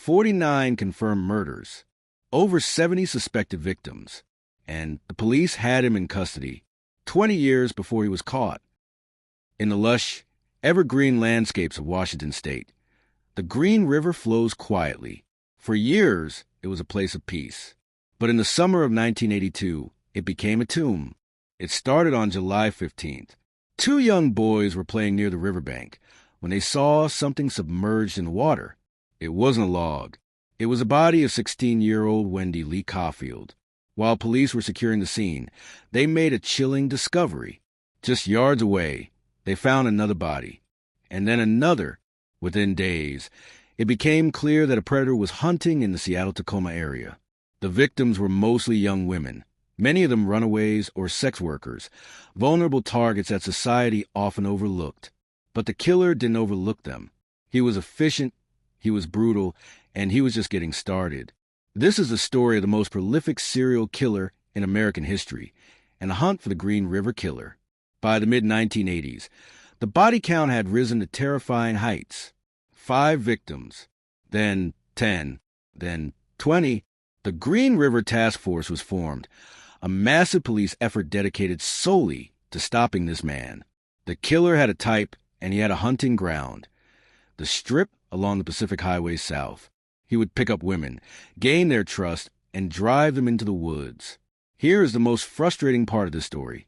49 confirmed murders, over 70 suspected victims, and the police had him in custody 20 years before he was caught. In the lush, evergreen landscapes of Washington state, the Green River flows quietly. For years, it was a place of peace. But in the summer of 1982, it became a tomb. It started on July 15th. Two young boys were playing near the riverbank when they saw something submerged in the water. It wasn't a log. It was the body of 16-year-old Wendy Lee Caulfield. While police were securing the scene, they made a chilling discovery. Just yards away, they found another body, and then another. Within days, it became clear that a predator was hunting in the Seattle-Tacoma area. The victims were mostly young women, many of them runaways or sex workers, vulnerable targets that society often overlooked. But the killer didn't overlook them. He was efficient, he was brutal, and he was just getting started. This is the story of the most prolific serial killer in American history, and the hunt for the Green River Killer. By the mid-1980s, the body count had risen to terrifying heights. 5 victims, then 10, then 20. The Green River Task Force was formed, a massive police effort dedicated solely to stopping this man. The killer had a type, and he had a hunting ground. The Strip along the Pacific Highway South. He would pick up women, gain their trust, and drive them into the woods. Here is the most frustrating part of the story.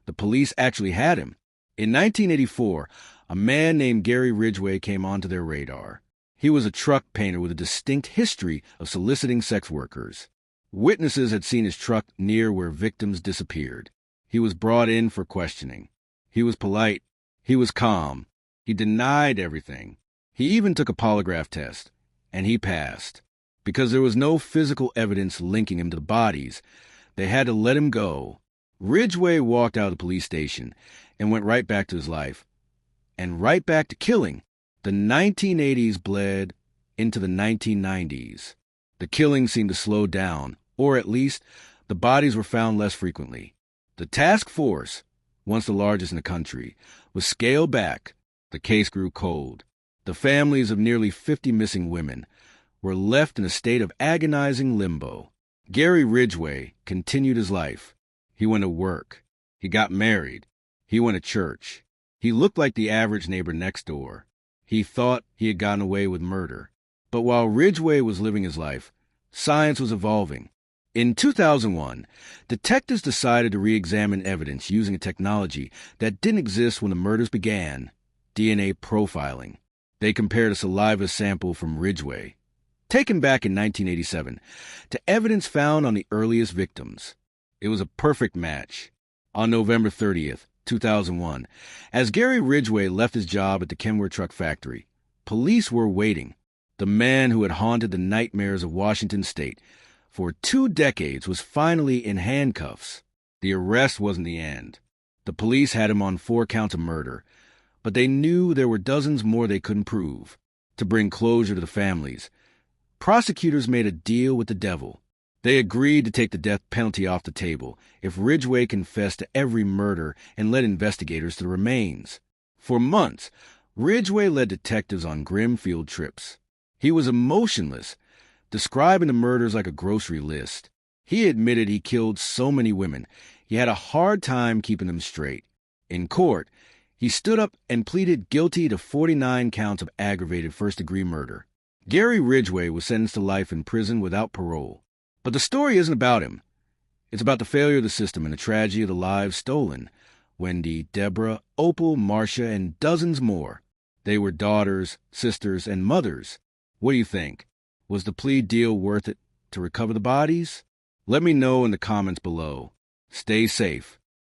The police actually had him. In 1984, a man named Gary Ridgway came onto their radar. He was a truck painter with a distinct history of soliciting sex workers. Witnesses had seen his truck near where victims disappeared. He was brought in for questioning. He was polite. He was calm. He denied everything. He even took a polygraph test, and he passed. Because there was no physical evidence linking him to the bodies, they had to let him go. Ridgway walked out of the police station and went right back to his life. And right back to killing. The 1980s bled into the 1990s. The killing seemed to slow down, or at least the bodies were found less frequently. The task force, once the largest in the country, was scaled back. The case grew cold. The families of nearly 50 missing women were left in a state of agonizing limbo. Gary Ridgway continued his life. He went to work. He got married. He went to church. He looked like the average neighbor next door. He thought he had gotten away with murder. But while Ridgway was living his life, science was evolving. In 2001, detectives decided to re-examine evidence using a technology that didn't exist when the murders began: DNA profiling. They compared a saliva sample from Ridgway, taken back in 1987, to evidence found on the earliest victims. It was a perfect match. On November 30th, 2001, as Gary Ridgway left his job at the Kenworth Truck Factory, police were waiting. The man who had haunted the nightmares of Washington state for 2 decades was finally in handcuffs. The arrest wasn't the end. The police had him on 4 counts of murder, but they knew there were dozens more they couldn't prove. To bring closure to the families, prosecutors made a deal with the devil. They agreed to take the death penalty off the table if Ridgway confessed to every murder and led investigators to the remains. For months, Ridgway led detectives on grim field trips. He was emotionless, describing the murders like a grocery list. He admitted he killed so many women, he had a hard time keeping them straight. In court, he stood up and pleaded guilty to 49 counts of aggravated first-degree murder. Gary Ridgway was sentenced to life in prison without parole. But the story isn't about him. It's about the failure of the system and the tragedy of the lives stolen. Wendy, Deborah, Opal, Marcia, and dozens more. They were daughters, sisters, and mothers. What do you think? Was the plea deal worth it to recover the bodies? Let me know in the comments below. Stay safe.